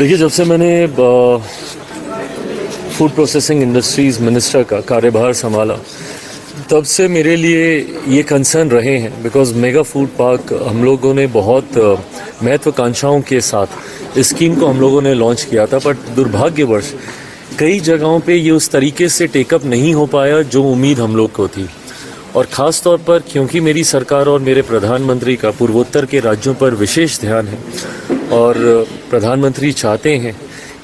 देखिए, जब से मैंने फूड प्रोसेसिंग इंडस्ट्रीज़ मिनिस्टर का कार्यभार संभाला, तब से मेरे लिए ये कंसर्न रहे हैं। बिकॉज़ मेगा फूड पार्क हम लोगों ने बहुत महत्वाकांक्षाओं के साथ इस स्कीम को हम लोगों ने लॉन्च किया था, बट दुर्भाग्यवश कई जगहों पे ये उस तरीके से टेकअप नहीं हो पाया जो उम्मीद हम लोग को थी। और ख़ास तौर पर क्योंकि मेरी सरकार और मेरे प्रधानमंत्री का पूर्वोत्तर के राज्यों पर विशेष ध्यान है और प्रधानमंत्री चाहते हैं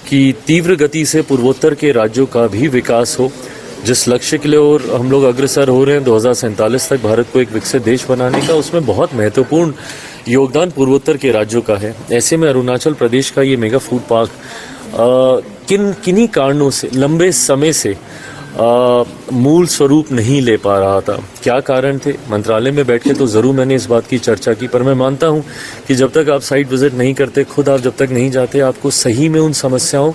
कि तीव्र गति से पूर्वोत्तर के राज्यों का भी विकास हो, जिस लक्ष्य के लिए और हम लोग अग्रसर हो रहे हैं 2047 तक भारत को एक विकसित देश बनाने का, उसमें बहुत महत्वपूर्ण योगदान पूर्वोत्तर के राज्यों का है। ऐसे में अरुणाचल प्रदेश का ये मेगा फूड पार्क किन्हीं कारणों से लंबे समय से मूल स्वरूप नहीं ले पा रहा था। क्या कारण थे? मंत्रालय में बैठ के तो ज़रूर मैंने इस बात की चर्चा की, पर मैं मानता हूं कि जब तक आप साइट विजिट नहीं करते, खुद आप जब तक नहीं जाते, आपको सही में उन समस्याओं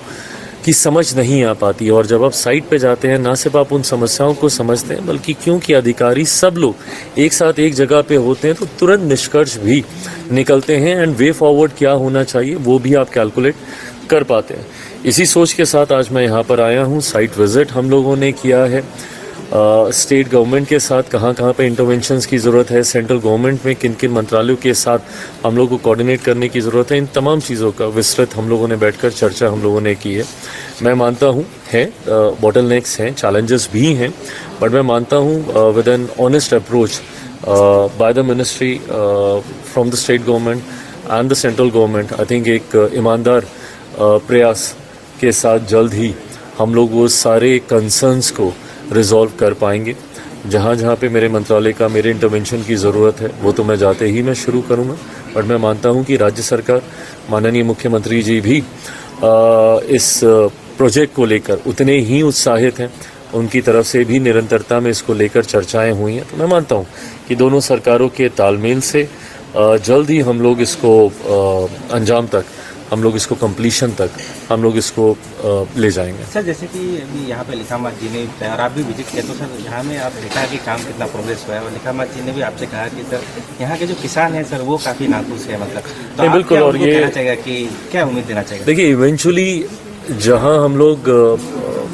की समझ नहीं आ पाती। और जब आप साइट पे जाते हैं, ना सिर्फ आप उन समस्याओं को समझते हैं, बल्कि क्योंकि अधिकारी सब लोग एक साथ एक जगह पे होते हैं, तो तुरंत निष्कर्ष भी निकलते हैं एंड वे फॉरवर्ड क्या होना चाहिए वो भी आप कैलकुलेट कर पाते हैं। इसी सोच के साथ आज मैं यहाँ पर आया हूँ। साइट विजिट हम लोगों ने किया है स्टेट गवर्नमेंट के साथ, कहाँ कहाँ पे इंटरवेंशंस की ज़रूरत है, सेंट्रल गवर्नमेंट में किन किन मंत्रालयों के साथ हम लोग को कोऑर्डिनेट करने की ज़रूरत है। इन तमाम चीज़ों का विस्तृत हम लोगों ने बैठकर चर्चा हम लोगों ने की है। मैं मानता हूँ है बॉटलनेक्स हैं, चैलेंजेस भी हैं, बट मैं मानता हूँ with an honest approach by the ministry from the state government and the central government, I think एक ईमानदार प्रयास के साथ जल्द ही हम लोग वो सारे कंसर्न्स को रिजॉल्व कर पाएंगे। जहाँ जहाँ पे मेरे मंत्रालय का मेरे इंटरवेंशन की ज़रूरत है वो तो मैं जाते ही मैं शुरू करूँगा, बट मैं मानता हूँ कि राज्य सरकार, माननीय मुख्यमंत्री जी भी इस प्रोजेक्ट को लेकर उतने ही उत्साहित हैं। उनकी तरफ से भी निरंतरता में इसको लेकर चर्चाएं हुई हैं। तो मैं मानता हूँ कि दोनों सरकारों के तालमेल से जल्द ही हम लोग इसको अंजाम तक, हम लोग इसको कंप्लीशन तक हम लोग इसको ले जाएंगे। सर, जैसे कि अभी यहाँ पे लिखामत जी ने और आप भी विजिट किया, तो सर यहाँ में आप देखा कि काम कितना प्रोग्रेस हुआ है, और लिखामत जी ने भी आपसे कहा कि सर यहाँ के जो किसान हैं सर वो काफ़ी नाखुश है, मतलब तो आप बिल्कुल। और ये कहना चाहिए कि क्या उम्मीद देना चाहिए? देखिए, इवेंचुअली जहाँ हम लोग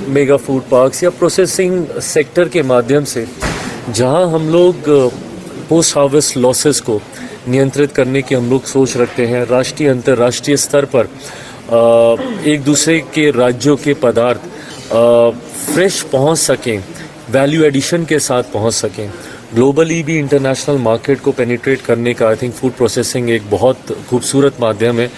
मेगा फूड पार्क्स या प्रोसेसिंग सेक्टर के माध्यम से जहाँ हम लोग पोस्ट हार्वेस्ट लॉसेस को नियंत्रित करने की हम लोग सोच रखते हैं, राष्ट्रीय अंतर्राष्ट्रीय स्तर पर एक दूसरे के राज्यों के पदार्थ फ्रेश पहुंच सकें, वैल्यू एडिशन के साथ पहुंच सकें, ग्लोबली भी इंटरनेशनल मार्केट को पेनिट्रेट करने का, आई थिंक फूड प्रोसेसिंग एक बहुत खूबसूरत माध्यम है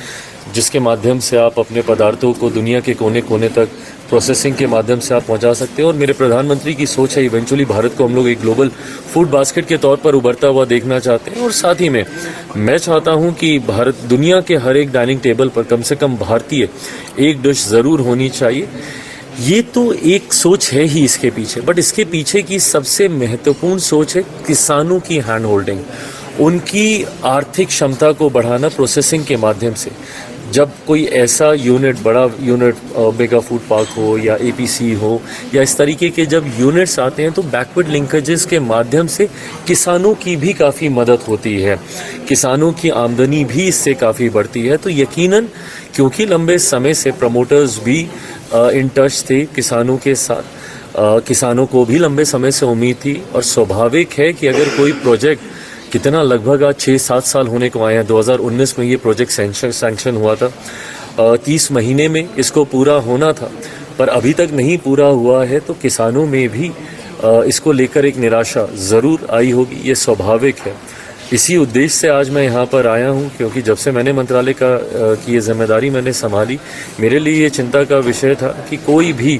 जिसके माध्यम से आप अपने पदार्थों को दुनिया के कोने कोने तक प्रोसेसिंग के माध्यम से आप पहुंचा सकते हैं। और मेरे प्रधानमंत्री की सोच है इवेंचुअली भारत को हम लोग एक ग्लोबल फूड बास्केट के तौर पर उभरता हुआ देखना चाहते हैं। और साथ ही में मैं चाहता हूं कि भारत दुनिया के हर एक डाइनिंग टेबल पर कम से कम भारतीय एक डिश ज़रूर होनी चाहिए। ये तो एक सोच है ही इसके पीछे, बट इसके पीछे की सबसे महत्वपूर्ण सोच है किसानों की हैंड होल्डिंग, उनकी आर्थिक क्षमता को बढ़ाना प्रोसेसिंग के माध्यम से। जब कोई ऐसा यूनिट, बड़ा यूनिट मेगा फूड पार्क हो या एपीसी हो या इस तरीके के जब यूनिट्स आते हैं, तो बैकवर्ड लिंकेजेस के माध्यम से किसानों की भी काफ़ी मदद होती है, किसानों की आमदनी भी इससे काफ़ी बढ़ती है। तो यकीनन क्योंकि लंबे समय से प्रमोटर्स भी इन टच थे किसानों के साथ, किसानों को भी लंबे समय से उम्मीद थी, और स्वाभाविक है कि अगर कोई प्रोजेक्ट कितना लगभग आज 6-7 साल होने को आए हैं, 2019 में ये प्रोजेक्ट सैंक्शन हुआ था, 30 महीने में इसको पूरा होना था, पर अभी तक नहीं पूरा हुआ है, तो किसानों में भी इसको लेकर एक निराशा ज़रूर आई होगी, ये स्वाभाविक है। इसी उद्देश्य से आज मैं यहाँ पर आया हूँ, क्योंकि जब से मैंने मंत्रालय की ये जिम्मेदारी मैंने संभाली, मेरे लिए ये चिंता का विषय था कि कोई भी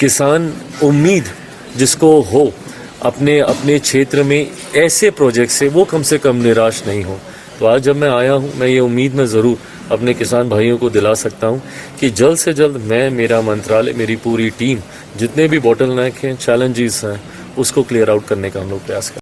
किसान उम्मीद जिसको हो अपने क्षेत्र में ऐसे प्रोजेक्ट से, वो कम से कम निराश नहीं हो। तो आज जब मैं आया हूँ, मैं ये उम्मीद में ज़रूर अपने किसान भाइयों को दिला सकता हूँ कि जल्द से जल्द मैं, मेरा मंत्रालय, मेरी पूरी टीम, जितने भी बॉटलनेक हैं, चैलेंजेस हैं, उसको क्लियर आउट करने का हम लोग प्रयास करें।